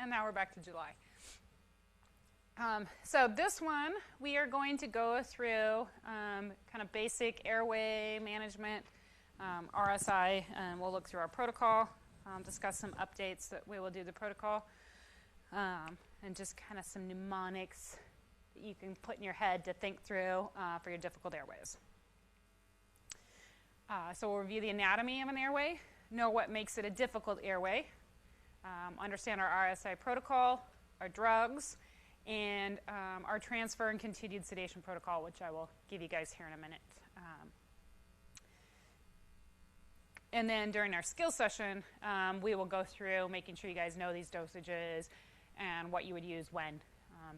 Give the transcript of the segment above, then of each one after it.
And now we're back to July. So this one, we are going to go through kind of basic airway management, RSI, and we'll look through our protocol, discuss some updates that we will do the protocol, and just kind of some mnemonics that you can put in your head to think through for your difficult airways. So we'll review the anatomy of an airway, know what makes it a difficult airway, understand our RSI protocol, our drugs, and our transfer and continued sedation protocol, which I will give you guys here in a minute. And then during our skill session, we will go through making sure you guys know these dosages and what you would use when,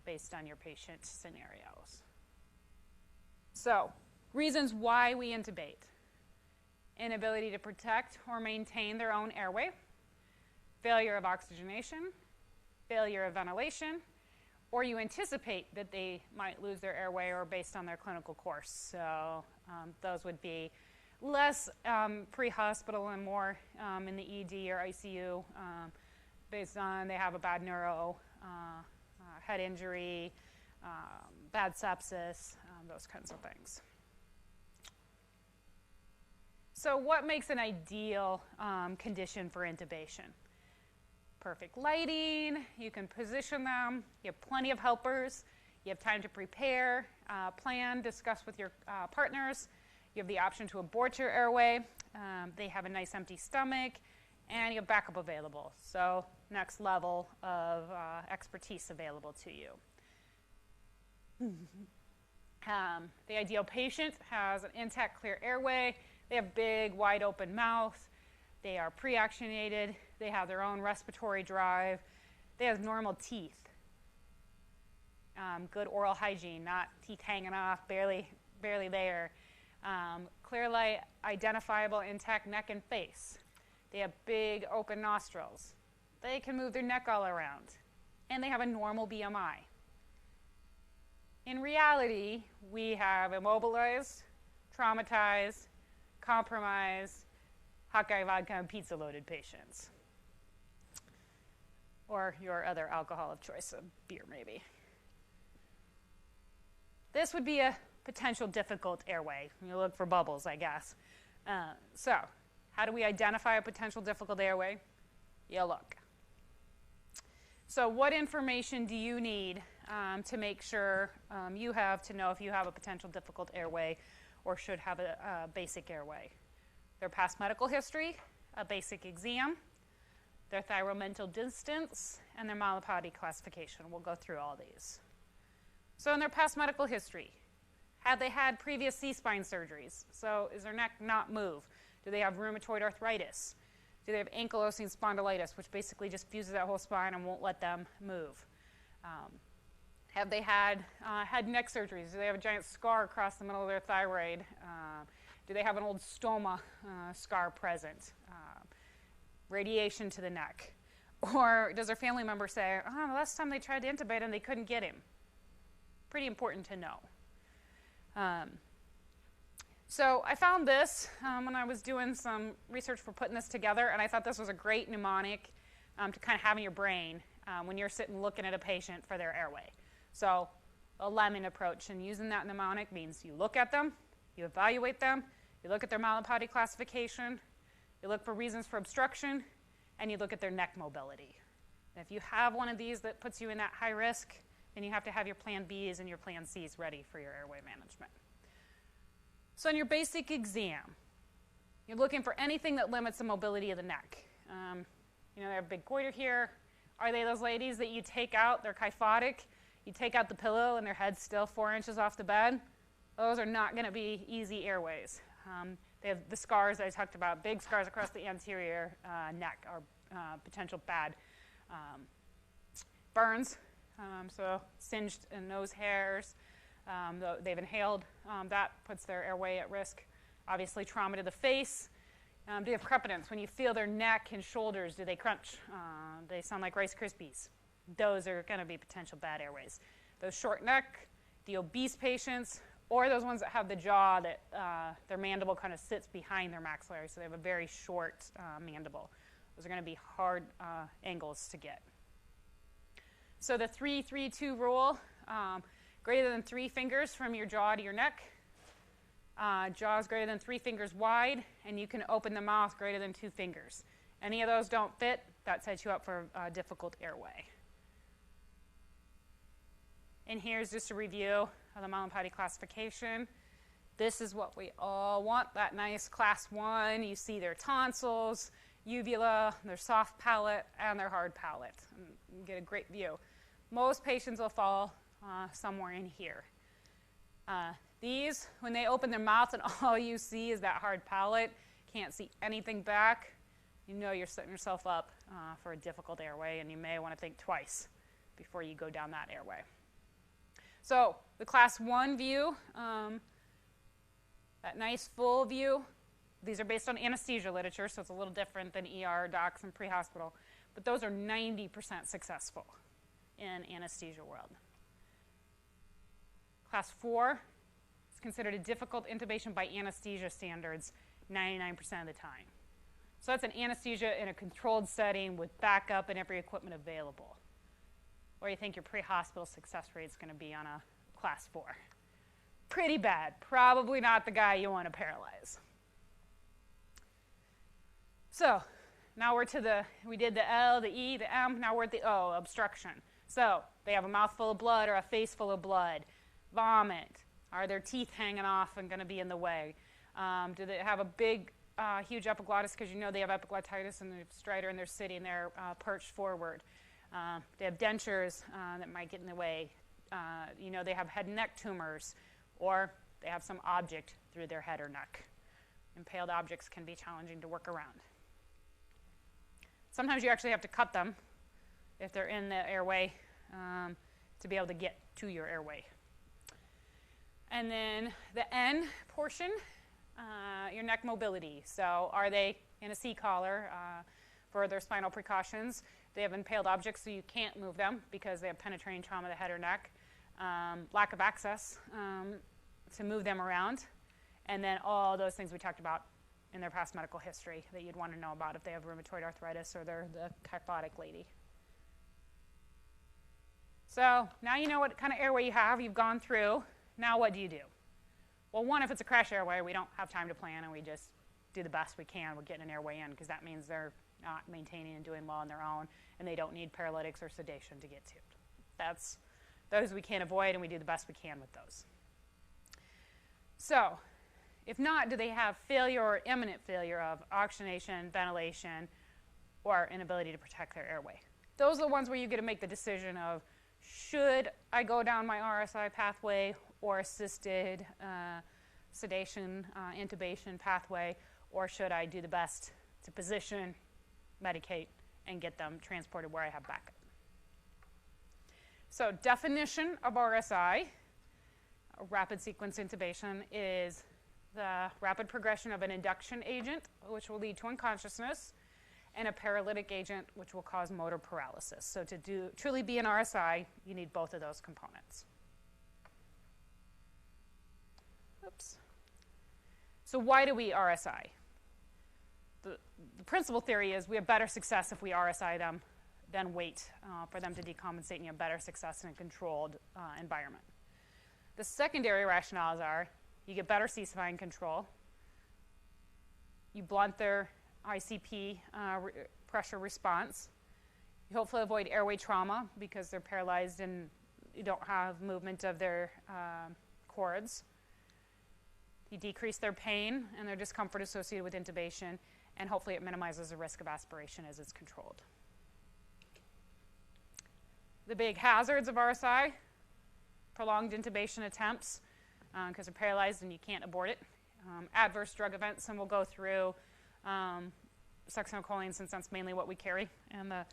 based on your patient scenarios. So, reasons why we intubate. Inability to protect or maintain their own airway, failure of oxygenation, failure of ventilation, or you anticipate that they might lose their airway or based on their clinical course. So those would be less pre-hospital and more in the ED or ICU based on they have a bad neuro, head injury, bad sepsis, those kinds of things. So what makes an ideal condition for intubation? Perfect lighting, you can position them, you have plenty of helpers, you have time to prepare, plan, discuss with your partners, you have the option to abort your airway, they have a nice empty stomach, and you have backup available. So next level of expertise available to you. The ideal patient has an intact, clear airway. They have big, wide open mouth. They are pre-oxygenated. They have their own respiratory drive. They have normal teeth. Good oral hygiene, not teeth hanging off, barely there. Clearly identifiable intact neck and face. They have big open nostrils. They can move their neck all around. And they have a normal BMI. In reality, we have immobilized, traumatized, compromised, Hawkeye vodka and pizza loaded patients. Or your other alcohol of choice, a beer maybe. This would be a potential difficult airway. You look for bubbles, I guess. So, how do we identify a potential difficult airway? You look. So what information do you need to make sure you have to know if you have a potential difficult airway or should have a basic airway? Their past medical history, a basic exam, their thyromental distance, and their Malapati classification. We'll go through all these. So in their past medical history, have they had previous C-spine surgeries? So is their neck not move? Do they have rheumatoid arthritis? Do they have ankylosing spondylitis, which basically just fuses that whole spine and won't let them move? Have they had head and neck surgeries? Do they have a giant scar across the middle of their thyroid? Do they have an old stoma scar present? Radiation to the neck? Or does their family member say, the last time they tried to intubate him, they couldn't get him? Pretty important to know. So I found this when I was doing some research for putting this together, and I thought this was a great mnemonic to kind of have in your brain when you're sitting looking at a patient for their airway. So a lemon approach, and using that mnemonic means you look at them, you evaluate them, you look at their Malapati classification, you look for reasons for obstruction, and you look at their neck mobility. And if you have one of these that puts you in that high risk, then you have to have your plan Bs and your plan Cs ready for your airway management. So in your basic exam, you're looking for anything that limits the mobility of the neck. They have a big goiter here. Are they those ladies that you take out, they're kyphotic, you take out the pillow and their head's still 4 inches off the bed? Those are not going to be easy airways. They have the scars I talked about, big scars across the anterior neck are potential bad. Burns, so singed nose hairs. They've inhaled, that puts their airway at risk. Obviously, trauma to the face. Do you have crepitance? When you feel their neck and shoulders, do they crunch? They sound like Rice Krispies. Those are going to be potential bad airways. Those short neck, the obese patients, or those ones that have the jaw that their mandible kind of sits behind their maxillary, so they have a very short mandible. Those are going to be hard angles to get. So the 3-3-2 rule, greater than 3 fingers from your jaw to your neck. Jaw is greater than 3 fingers wide, and you can open the mouth greater than 2 fingers. Any of those don't fit, that sets you up for a difficult airway. And here's just a review of the Mallampati classification. This is what we all want, that nice class 1. You see their tonsils, uvula, their soft palate, and their hard palate. And you get a great view. Most patients will fall somewhere in here. These, when they open their mouth and all you see is that hard palate, can't see anything back, you know you're setting yourself up for a difficult airway, and you may want to think twice before you go down that airway. So the class 1 view, that nice full view, these are based on anesthesia literature, so it's a little different than ER docs and pre-hospital, but those are 90% successful in anesthesia world. Class 4 is considered a difficult intubation by anesthesia standards 99% of the time. So that's an anesthesia in a controlled setting with backup and every equipment available. What do you think your pre-hospital success rate is going to be on a class 4? Pretty bad. Probably not the guy you want to paralyze. So now we're to we did the L, the E, the M, now we're at the O, obstruction. So they have a mouthful of blood or a face full of blood. Vomit. Are their teeth hanging off and going to be in the way? Do they have a big, huge epiglottis because you know they have epiglottitis and the stridor and they're sitting there perched forward? They have dentures that might get in the way. You know they have head and neck tumors, or they have some object through their head or neck. Impaled objects can be challenging to work around. Sometimes you actually have to cut them if they're in the airway to be able to get to your airway. And then the N portion, your neck mobility. So are they in a C-collar for their spinal precautions? They have impaled objects, so you can't move them because they have penetrating trauma to the head or neck. Lack of access to move them around. And then all those things we talked about in their past medical history that you'd want to know about if they have rheumatoid arthritis or they're the kyphotic lady. So now you know what kind of airway you have. You've gone through. Now what do you do? Well, one, if it's a crash airway, we don't have time to plan, and we just do the best we can with getting an airway in, because that means they're not maintaining and doing well on their own, and they don't need paralytics or sedation to get to it. Those we can't avoid, and we do the best we can with those. So if not, do they have failure or imminent failure of oxygenation, ventilation, or inability to protect their airway? Those are the ones where you get to make the decision of, should I go down my RSI pathway or assisted sedation, intubation pathway, or should I do the best to position, medicate, and get them transported where I have backup? So definition of RSI, rapid sequence intubation, is the rapid progression of an induction agent, which will lead to unconsciousness, and a paralytic agent, which will cause motor paralysis. So to truly be an RSI, you need both of those components. Oops. So why do we RSI? The principal theory is we have better success if we RSI them than wait for them to decompensate, and you have better success in a controlled environment. The secondary rationales are you get better ceasefying control, you blunt their ICP pressure response, you hopefully avoid airway trauma because they're paralyzed and you don't have movement of their cords. You decrease their pain and their discomfort associated with intubation, and hopefully it minimizes the risk of aspiration as it's controlled. The big hazards of RSI, prolonged intubation attempts because they're paralyzed and you can't abort it. Adverse drug events, and we'll go through succinylcholine since that's mainly what we carry, and the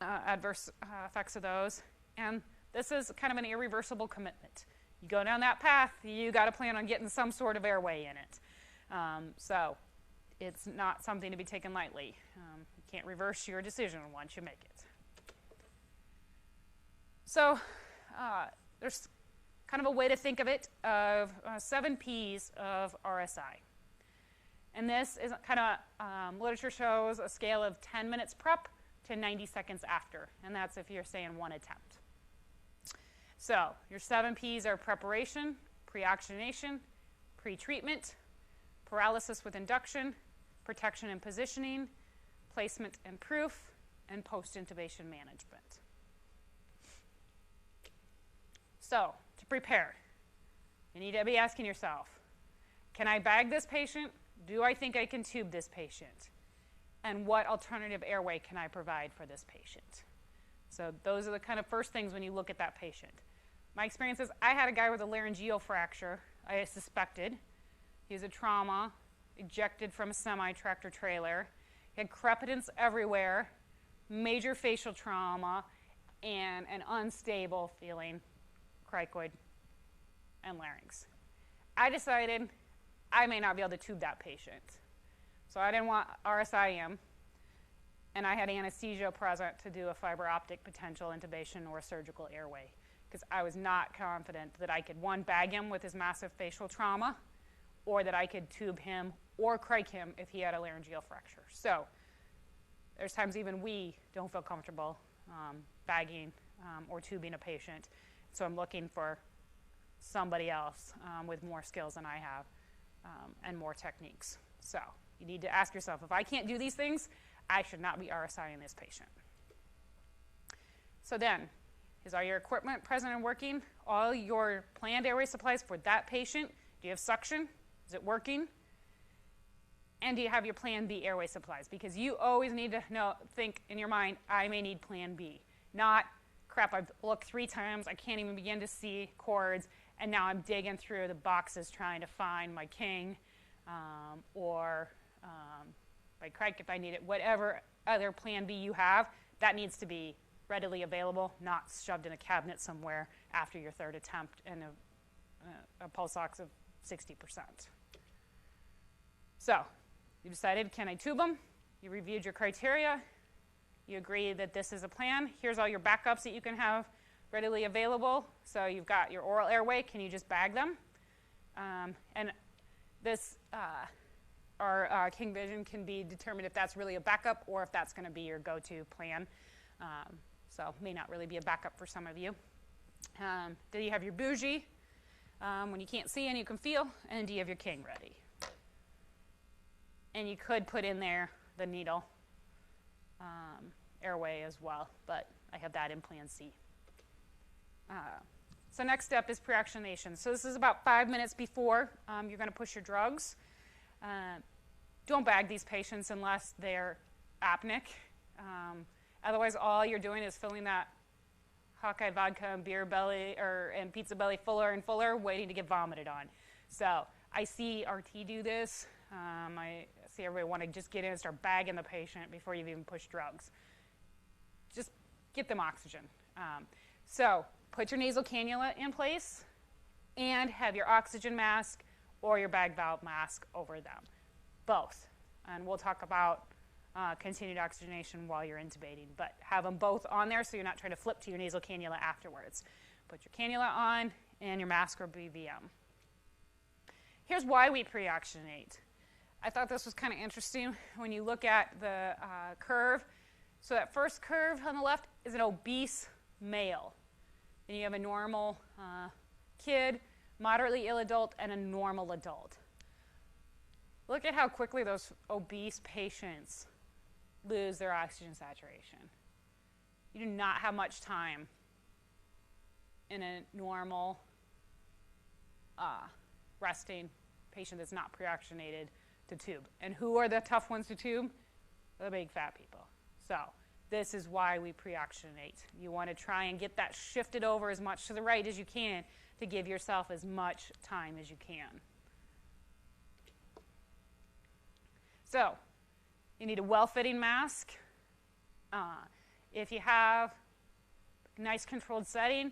adverse effects of those. And this is kind of an irreversible commitment. You go down that path, you got to plan on getting some sort of airway in it. So it's not something to be taken lightly. You can't reverse your decision once you make it. So there's kind of a way to think of it of 7 Ps of RSI. And this is kind of, literature shows a scale of 10 minutes prep to 90 seconds after, and that's if you're saying one attempt. So your 7 Ps are preparation, pre-oxygenation, pre-treatment, paralysis with induction, protection and positioning, placement and proof, and post-intubation management. So to prepare, you need to be asking yourself, can I bag this patient? Do I think I can tube this patient? And what alternative airway can I provide for this patient? So those are the kind of first things when you look at that patient. My experience is I had a guy with a laryngeal fracture, I suspected. He was a trauma, ejected from a semi-tractor trailer. He had crepitance everywhere, major facial trauma, and an unstable feeling, cricoid and larynx. I decided I may not be able to tube that patient. So I didn't want RSIM, and I had anesthesia present to do a fiber optic potential intubation or a surgical airway, because I was not confident that I could, one, bag him with his massive facial trauma, or that I could tube him or cric him if he had a laryngeal fracture. So there's times even we don't feel comfortable bagging or tubing a patient. So I'm looking for somebody else with more skills than I have and more techniques. So you need to ask yourself, if I can't do these things, I should not be RSIing this patient. So then, is all your equipment present and working? All your planned airway supplies for that patient? Do you have suction? Is it working? And do you have your plan B airway supplies? Because you always need to think in your mind, I may need plan B. Not, crap, I've looked 3 times, I can't even begin to see cords, and now I'm digging through the boxes trying to find my king or my cric if I need it. Whatever other plan B you have, that needs to be readily available, not shoved in a cabinet somewhere after your 3rd attempt and a pulse ox of 60%. So you decided, can I tube them? You reviewed your criteria. You agree that this is a plan. Here's all your backups that you can have readily available. So you've got your oral airway. Can you just bag them? And this, our King Vision can be determined if that's really a backup or if that's going to be your go-to plan. So it may not really be a backup for some of you. Do you have your bougie when you can't see and you can feel? And do you have your king ready? And you could put in there the needle airway as well, but I have that in plan C. So next step is pre-oxygenation. So this is about 5 minutes before you're going to push your drugs. Don't bag these patients unless they're apneic. Otherwise, all you're doing is filling that Hawkeye vodka and beer belly and pizza belly fuller and fuller, waiting to get vomited on. So I see RT do this. I see everybody want to just get in and start bagging the patient before you've even pushed drugs. Just get them oxygen. So put your nasal cannula in place and have your oxygen mask or your bag valve mask over them. Both. And we'll talk about continued oxygenation while you're intubating, but have them both on there so you're not trying to flip to your nasal cannula afterwards. Put your cannula on and your mask or BVM. Here's why we pre-oxygenate. I thought this was kind of interesting when you look at the curve. So that first curve on the left is an obese male. Then you have a normal kid, moderately ill adult, and a normal adult. Look at how quickly those obese patients lose their oxygen saturation. You do not have much time in a normal resting patient that's not pre-oxygenated to tube. And who are the tough ones to tube? The big fat people. So this is why we pre-oxygenate. You want to try and get that shifted over as much to the right as you can to give yourself as much time as you can. So you need a well-fitting mask. If you have a nice controlled setting,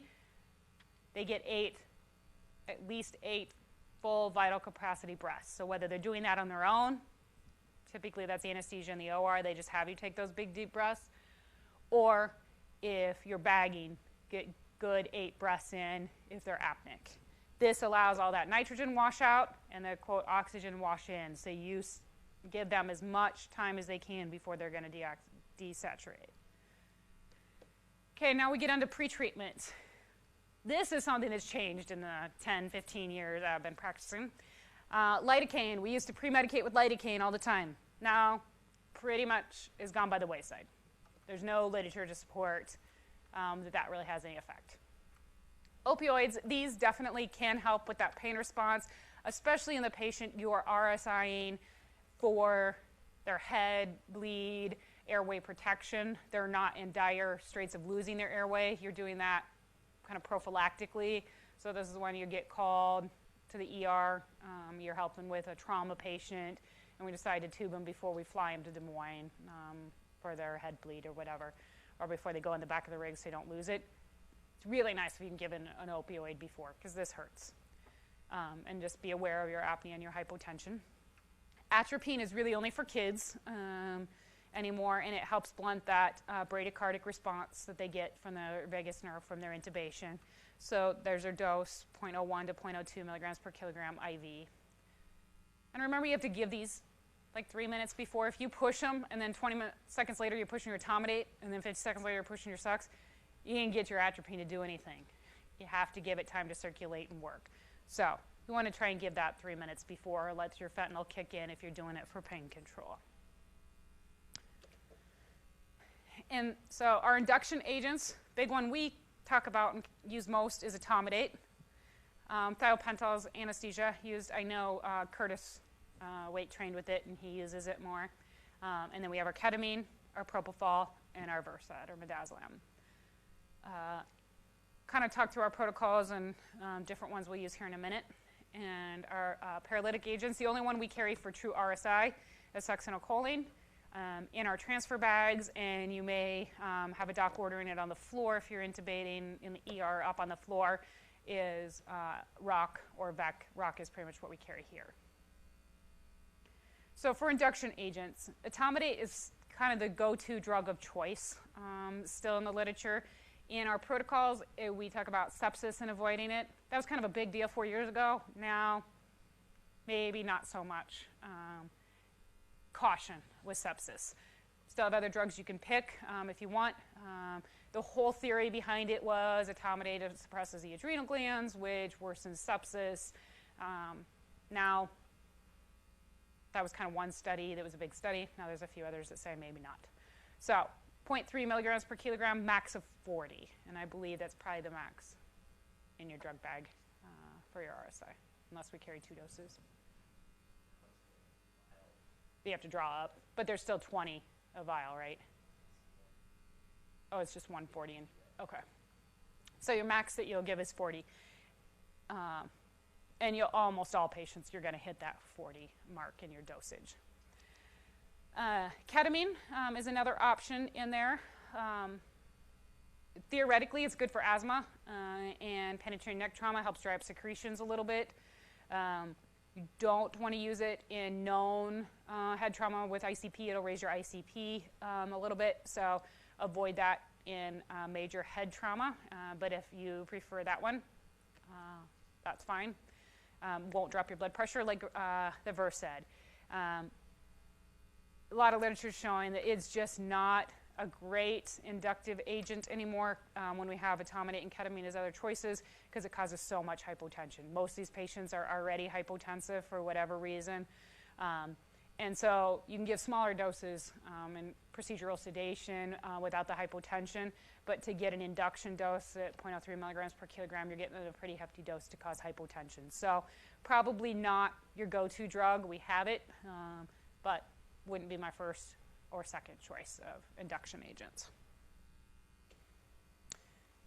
they get at least 8 full vital capacity breaths. So whether they're doing that on their own, typically that's anesthesia in the OR, they just have you take those big deep breaths, or if you're bagging, get good 8 breaths in if they're apneic. This allows all that nitrogen wash out and the, quote, oxygen wash in. So you give them as much time as they can before they're going to desaturate. Okay, now we get on to pretreatment. This is something that's changed in the 10, 15 years I've been practicing. Lidocaine, we used to pre-medicate with lidocaine all the time. Now, pretty much is gone by the wayside. There's no literature to support that really has any effect. Opioids, these definitely can help with that pain response, especially in the patient you are RSIing for their head, bleed, airway protection. They're not in dire straits of losing their airway. You're doing that kind of prophylactically. So this is when you get called to the ER. You're helping with a trauma patient, and we decide to tube them before we fly them to Des Moines for their head bleed or whatever, or before they go in the back of the rig so they don't lose it. It's really nice if you can give an opioid before, because this hurts. And just be aware of your apnea and your hypotension. Atropine is really only for kids anymore, and it helps blunt that bradycardic response that they get from the vagus nerve from their intubation. So there's their dose, 0.01 to 0.02 milligrams per kilogram IV. And remember, you have to give these like 3 minutes before. If you push them, and then 20 seconds later you're pushing your etomidate, and then 50 seconds later you're pushing your sucks, you can't get your atropine to do anything. You have to give it time to circulate and work. So you want to try and give that 3 minutes before, or let your fentanyl kick in if you're doing it for pain control. And so our induction agents, big one we talk about and use most is etomidate. Thiopental is anesthesia used. I know Curtis Waite trained with it, and he uses it more. And then we have our ketamine, our propofol, and our Versed or midazolam. Kind of talk through our protocols and different ones we'll use here in a minute. And our paralytic agents, the only one we carry for true RSI is succinylcholine in our transfer bags, and you may have a doc ordering it on the floor if you're intubating in the ER. Up on the floor is ROC or VEC. ROC is pretty much what we carry here. So for induction agents, etomidate is kind of the go-to drug of choice still in the literature. In our protocols, we talk about sepsis and avoiding it. That was kind of a big deal 4 years ago. Now, maybe not so much. Caution with sepsis. Still have other drugs you can pick if you want. The whole theory behind it was etomidate suppresses the adrenal glands, which worsens sepsis. Now, that was kind of one study that was a big study. Now there's a few others that say maybe not. So 0.3 milligrams per kilogram, max of 40. And I believe that's probably the max in your drug bag for your RSI, unless we carry 2 doses. You have to draw up, but there's still 20 a vial, right? Oh, it's just 140. Okay. So your max that you'll give is 40. And almost all patients, you're going to hit that 40 mark in your dosage. Ketamine is another option in there. Theoretically, it's good for asthma and penetrating neck trauma, helps dry up secretions a little bit. You don't want to use it in known head trauma with ICP. It'll raise your ICP a little bit, so avoid that in major head trauma. But if you prefer that one, that's fine. Won't drop your blood pressure like the Versed. A lot of literature showing that it's just not a great inductive agent anymore when we have etomidate and ketamine as other choices, because it causes so much hypotension. Most of these patients are already hypotensive for whatever reason. And so you can give smaller doses and procedural sedation without the hypotension, but to get an induction dose at 0.03 milligrams per kilogram, you're getting a pretty hefty dose to cause hypotension. So probably not your go-to drug. We have it, but wouldn't be my first or second choice of induction agents.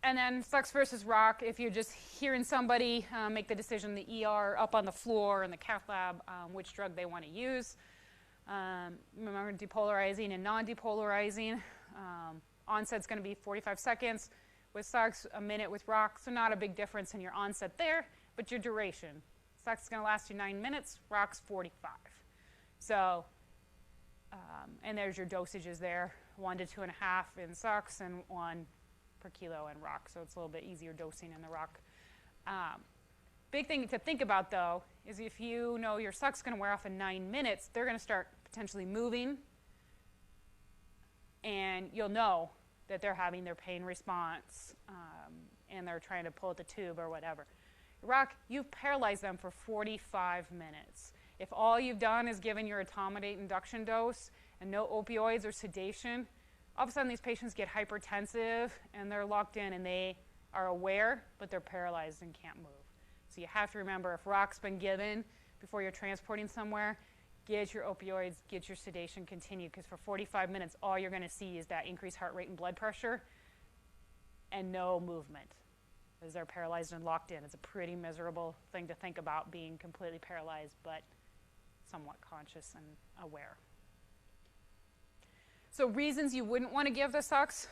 And then sucks versus rock. If you're just hearing somebody make the decision in the ER, up on the floor in the cath lab, which drug they want to use. Remember, depolarizing and non-depolarizing. Onset's going to be 45 seconds with sucks, a minute with rock. So not a big difference in your onset there, but your duration. Sucks is going to last you 9 minutes, rock's 45. So, and there's your dosages there, 1 to 2.5 in sucks and 1 per kilo in rock. So it's a little bit easier dosing in the rock. Big thing to think about, though, is if you know your suck's going to wear off in 9 minutes, they're going to start potentially moving, and you'll know that they're having their pain response and they're trying to pull at the tube or whatever. Rock, you've paralyzed them for 45 minutes. If all you've done is given your etomidate induction dose and no opioids or sedation, all of a sudden these patients get hypertensive and they're locked in and they are aware, but they're paralyzed and can't move. So you have to remember, if rock's been given before you're transporting somewhere, get your opioids, get your sedation, continue, because for 45 minutes, all you're going to see is that increased heart rate and blood pressure and no movement as they're paralyzed and locked in. It's a pretty miserable thing to think about, being completely paralyzed, but somewhat conscious and aware. So reasons you wouldn't want to give the sucks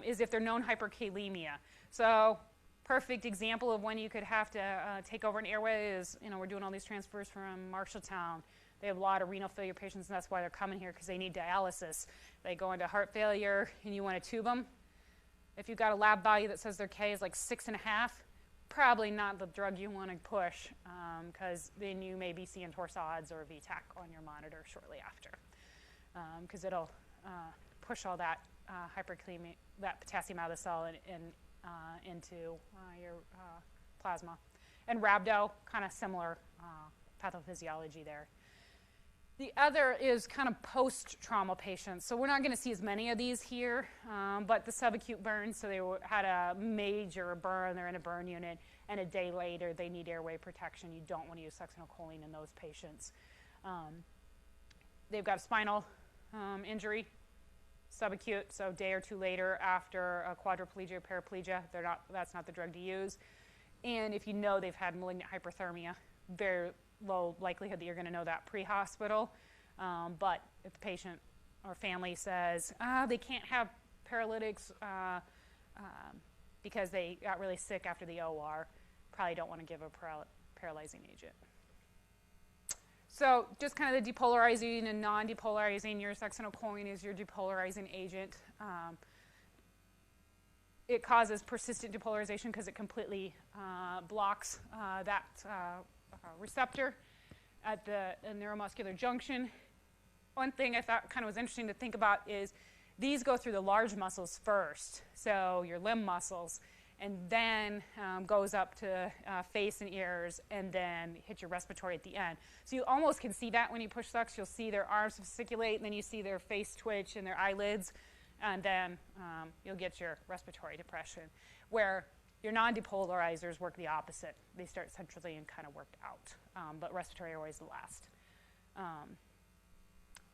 is if they're known hyperkalemia. So perfect example of when you could have to take over an airway is, we're doing all these transfers from Marshalltown. They have a lot of renal failure patients, and that's why they're coming here, because they need dialysis. They go into heart failure, and you want to tube them. If you've got a lab value that says their K is like 6.5, probably not the drug you want to push, because then you may be seeing torsades or VTAC on your monitor shortly after, because it'll push all that hyperkalemia, that potassium out of the cell into your plasma. And rhabdo, kind of similar pathophysiology there. The other is kind of post-trauma patients. So we're not going to see as many of these here, but the subacute burns, so they had a major burn, they're in a burn unit, and a day later they need airway protection. You don't want to use succinylcholine in those patients. They've got a spinal injury, subacute, so a day or two later after a quadriplegia or paraplegia, that's not the drug to use. And if you know they've had malignant hyperthermia, very low likelihood that you're going to know that pre-hospital. But if the patient or family says, they can't have paralytics because they got really sick after the OR, probably don't want to give a paralyzing agent. So just kind of the depolarizing and non-depolarizing, your succinylcholine is your depolarizing agent. It causes persistent depolarization because it completely blocks that receptor at the neuromuscular junction. One thing I thought kind of was interesting to think about is these go through the large muscles first, so your limb muscles, and then goes up to face and ears, and then hit your respiratory at the end. So you almost can see that when you push sucks. You'll see their arms fasciculate, and then you see their face twitch and their eyelids, and then you'll get your respiratory depression, where your non-depolarizers work the opposite. They start centrally and kind of work out, but respiratory are always the last.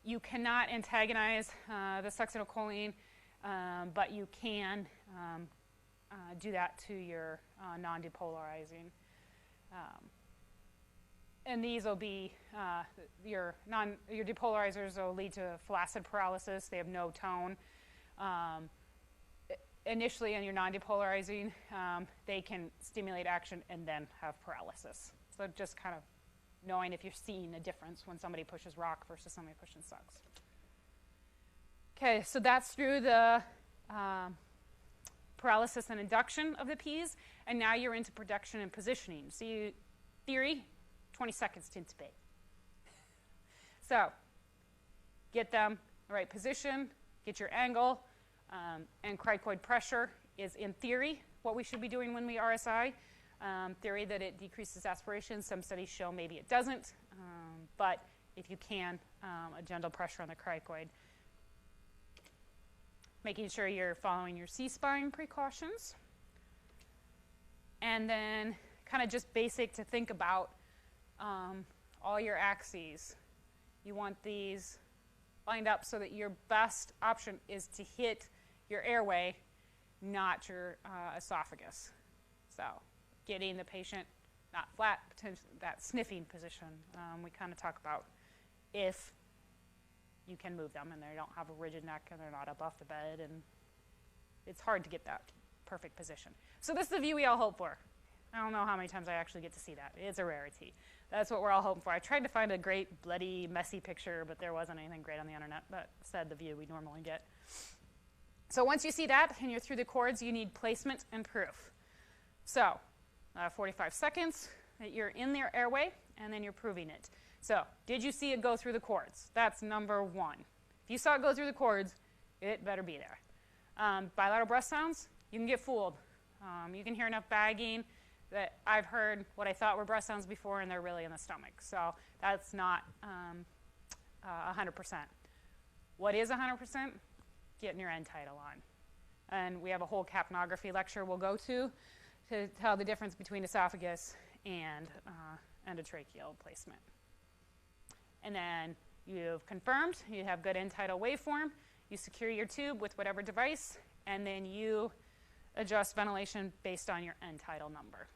You cannot antagonize the succinylcholine, but you can do that to your non-depolarizing. And these will be, your depolarizers will lead to flaccid paralysis. They have no tone. Initially, in your non-depolarizing, they can stimulate action and then have paralysis. So just kind of knowing if you're seeing a difference when somebody pushes rock versus somebody pushing sucks. Okay, so that's through the paralysis and induction of the Ps, and now you're into production and positioning. So theory, 20 seconds to intubate. So get them in the right position, get your angle, and cricoid pressure is, in theory, what we should be doing when we RSI. Theory that it decreases aspiration. Some studies show maybe it doesn't, but if you can, a gentle pressure on the cricoid. Making sure you're following your C-spine precautions. And then kind of just basic to think about all your axes. You want these lined up so that your best option is to hit your airway, not your esophagus. So getting the patient not flat, that sniffing position. We kind of talk about if you can move them and they don't have a rigid neck and they're not up off the bed, and it's hard to get that perfect position. So this is the view we all hope for. I don't know how many times I actually get to see that. It's a rarity. That's what we're all hoping for. I tried to find a great, bloody, messy picture, but there wasn't anything great on the internet that said the view we normally get. So once you see that and you're through the chords, you need placement and proof. So 45 seconds that you're in their airway, and then you're proving it. So did you see it go through the chords? That's number one. If you saw it go through the chords, it better be there. Bilateral breath sounds, you can get fooled. You can hear enough bagging that I've heard what I thought were breath sounds before, and they're really in the stomach. So that's not 100%. What is 100%? Getting your end tidal on. And we have a whole capnography lecture we'll go to tell the difference between esophagus and endotracheal placement. And then you've confirmed you have good end tidal waveform. You secure your tube with whatever device, and then you adjust ventilation based on your end tidal number.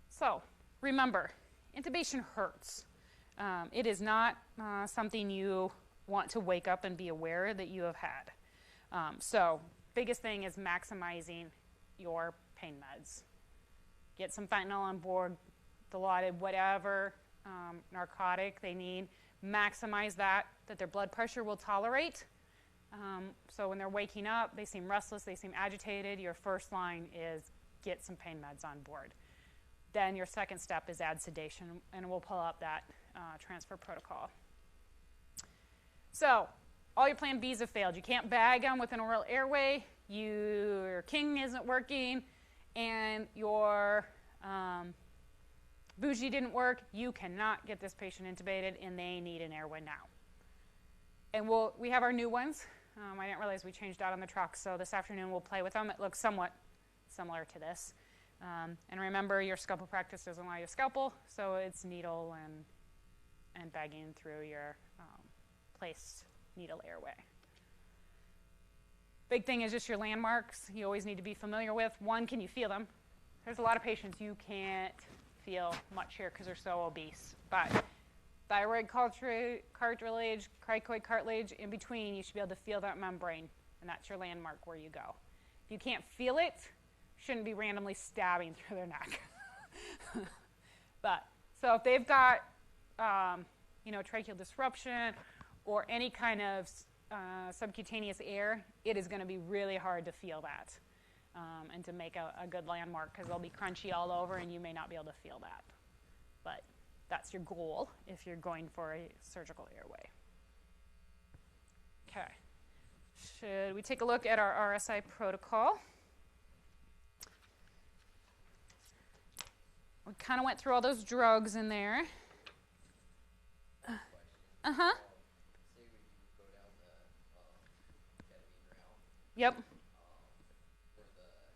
So remember, intubation hurts. It is not something you want to wake up and be aware that you have had. So biggest thing is maximizing your pain meds. Get some fentanyl on board, Dilaudid, whatever narcotic they need. Maximize that their blood pressure will tolerate. So when they're waking up, they seem restless, they seem agitated. Your first line is get some pain meds on board. Then your second step is add sedation, and we'll pull up that transfer protocol. So all your plan Bs have failed. You can't bag them with an oral airway. Your king isn't working, and your bougie didn't work. You cannot get this patient intubated, and they need an airway now. And we have our new ones. I didn't realize we changed out on the truck, so this afternoon we'll play with them. It looks somewhat similar to this. And remember, your scalpel practice doesn't allow you a scalpel, so it's needle and bagging through your placed needle airway. Big thing is just your landmarks you always need to be familiar with. One, can you feel them? There's a lot of patients you can't feel much here because they're so obese. But thyroid cartilage, cricoid cartilage, in between, you should be able to feel that membrane, and that's your landmark where you go. If you can't feel it, shouldn't be randomly stabbing through their neck. So if they've got tracheal disruption or any kind of subcutaneous air, it is going to be really hard to feel that and to make a good landmark, because they'll be crunchy all over and you may not be able to feel that. But that's your goal if you're going for a surgical airway. Okay. Should we take a look at our RSI protocol? We kind of went through all those drugs in there. Uh-huh. Say we go down the ketamine route. Yep. For the continued sedation,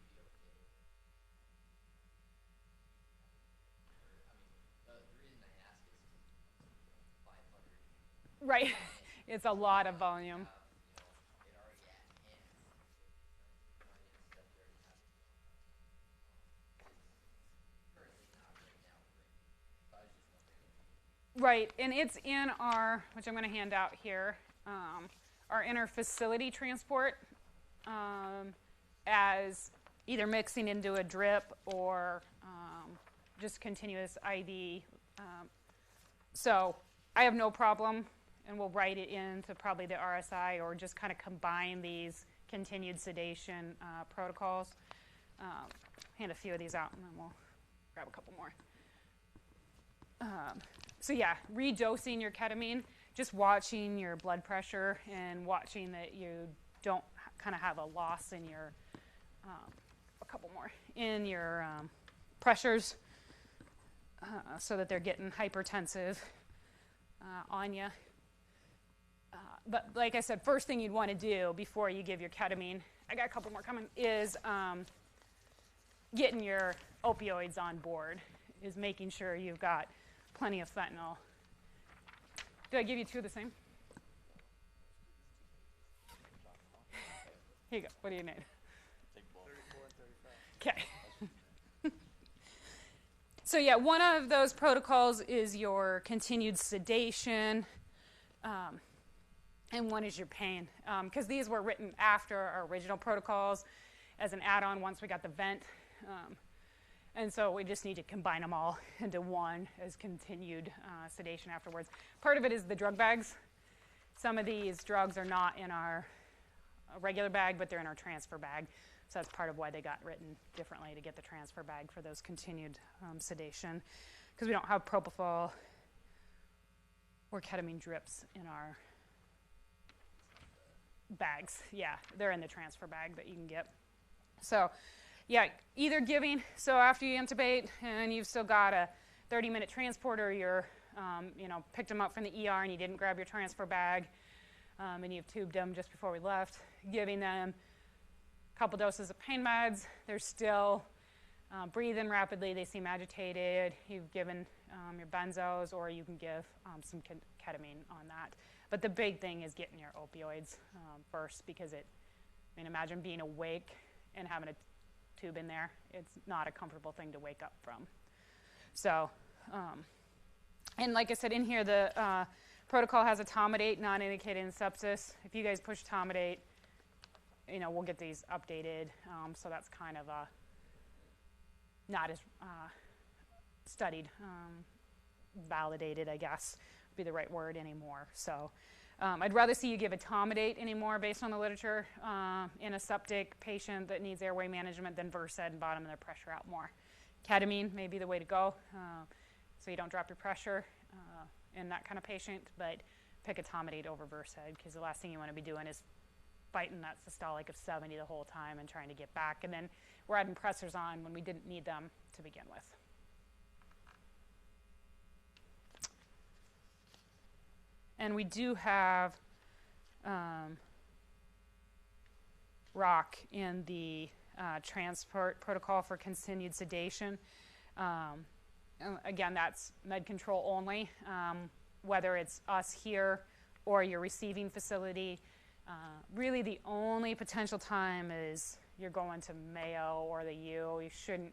you'd be okay. The reason I ask is 500. Right. It's a lot of volume. It already ends. Currently not right now. So I was just wondering. Right, and it's in our, which I'm going to hand out here, our inter-facility transport as either mixing into a drip or just continuous IV. So I have no problem, and we'll write it into probably the RSI or just kind of combine these continued sedation protocols. Hand a few of these out, and then we'll grab a couple more. So yeah, redosing your ketamine, just watching your blood pressure and watching that you don't kind of have a loss in your, a couple more, in your pressures so that they're getting hypertensive on you. But like I said, first thing you'd want to do before you give your ketamine, I got a couple more coming, is getting your opioids on board, is making sure you've got plenty of fentanyl. Did I give you two of the same? Here you go. What do you need? 34 and 35. Okay. So yeah, one of those protocols is your continued sedation, and one is your pain. Because these were written after our original protocols as an add-on once we got the vent. And so we just need to combine them all into one as continued sedation afterwards. Part of it is the drug bags. Some of these drugs are not in our regular bag, but they're in our transfer bag. So that's part of why they got written differently, to get the transfer bag for those continued sedation. Because we don't have propofol or ketamine drips in our bags. Yeah, they're in the transfer bag that you can get. So, yeah, either giving, so after you intubate and you've still got a 30-minute transport, or you're, picked them up from the ER and you didn't grab your transfer bag, and you've tubed them just before we left, giving them a couple doses of pain meds. They're still breathing rapidly. They seem agitated. You've given your benzos, or you can give some ketamine on that. But the big thing is getting your opioids first, because imagine being awake and having a tube in there. It's not a comfortable thing to wake up from. So, and like I said, in here, the protocol has etomidate, not indicated in sepsis. If you guys push etomidate, we'll get these updated. So that's kind of not as studied, validated, I guess, would be the right word anymore. So I'd rather see you give etomidate anymore based on the literature in a septic patient that needs airway management than Versed and bottom their pressure out more. Ketamine may be the way to go, so you don't drop your pressure in that kind of patient, but pick etomidate over Versed, because the last thing you want to be doing is fighting that systolic of 70 the whole time and trying to get back. And then we're adding pressors on when we didn't need them to begin with. And we do have ROC in the transport protocol for continued sedation. Again, that's med control only, whether it's us here or your receiving facility. Really, the only potential time is you're going to Mayo or the U. You shouldn't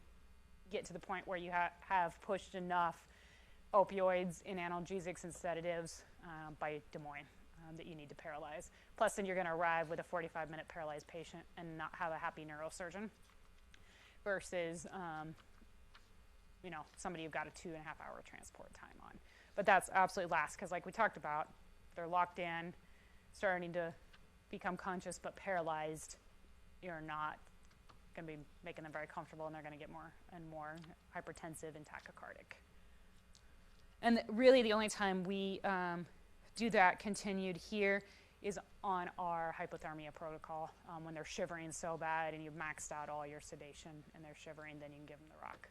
get to the point where you have pushed enough opioids and analgesics and sedatives by Des Moines that you need to paralyze. Plus, then you're going to arrive with a 45-minute paralyzed patient and not have a happy neurosurgeon versus somebody you've got a 2.5-hour transport time on. But that's absolutely last, because like we talked about, they're locked in, starting to become conscious but paralyzed. You're not going to be making them very comfortable, and they're going to get more and more hypertensive and tachycardic. And really the only time we do that continued here is on our hypothermia protocol. When they're shivering so bad and you've maxed out all your sedation and they're shivering, then you can give them the ROC.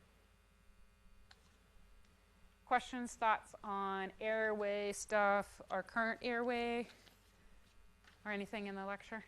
Questions, thoughts on airway stuff, our current airway, or anything in the lecture?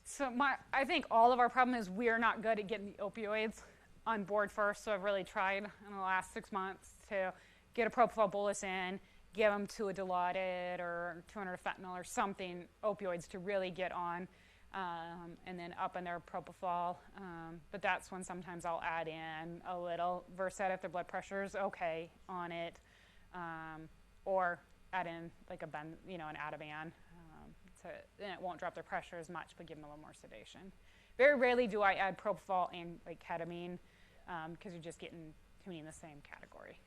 So I think all of our problem is we're not good at getting the opioids on board first. So I've really tried in the last 6 months to get a propofol bolus in, give them to a Dilaudid or 200 fentanyl or something, opioids to really get on, and then up in their propofol. But that's when sometimes I'll add in a little Versed if their blood pressure is okay on it, or add in like an Ativan. Then it won't drop their pressure as much, but give them a little more sedation. Very rarely do I add propofol and like ketamine, because you're just getting to me in the same category.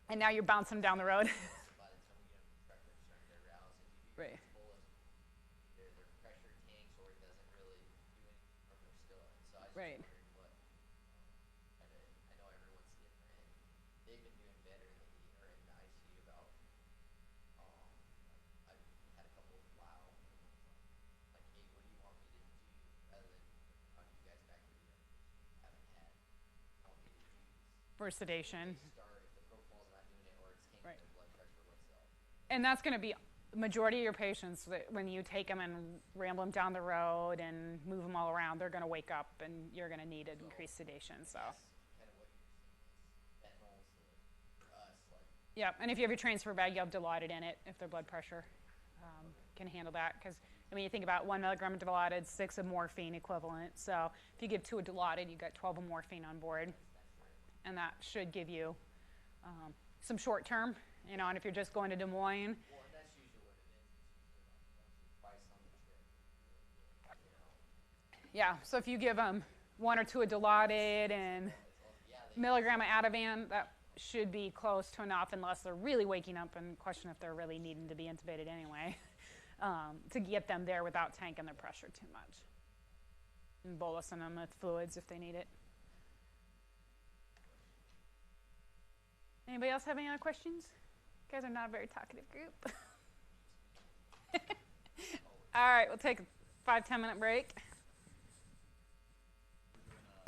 And now you're bouncing down the road. Right. Right. For sedation. Right. And that's going to be the majority of your patients, when you take them and ramble them down the road and move them all around, they're going to wake up and you're going to need increased sedation. So. Yeah, and if you have your transfer bag, you have Dilaudid in it if their blood pressure can handle that. Because, you think about 1 milligram of Dilaudid, 6 of morphine equivalent. So if you give 2 of Dilaudid, you got 12 of morphine on board. And that should give you some short term, and if you're just going to Des Moines. Well, and that's usually what it is. Once you're priced on the trip, Yeah, so if you give them 1 or 2 of Dilaudid and milligram of Ativan, that should be close to enough unless they're really waking up and question if they're really needing to be intubated anyway, to get them there without tanking their pressure too much. And bolusing them with fluids if they need it. Anybody else have any other questions? You guys are not a very talkative group. All right, we'll take a 5-10 minute break.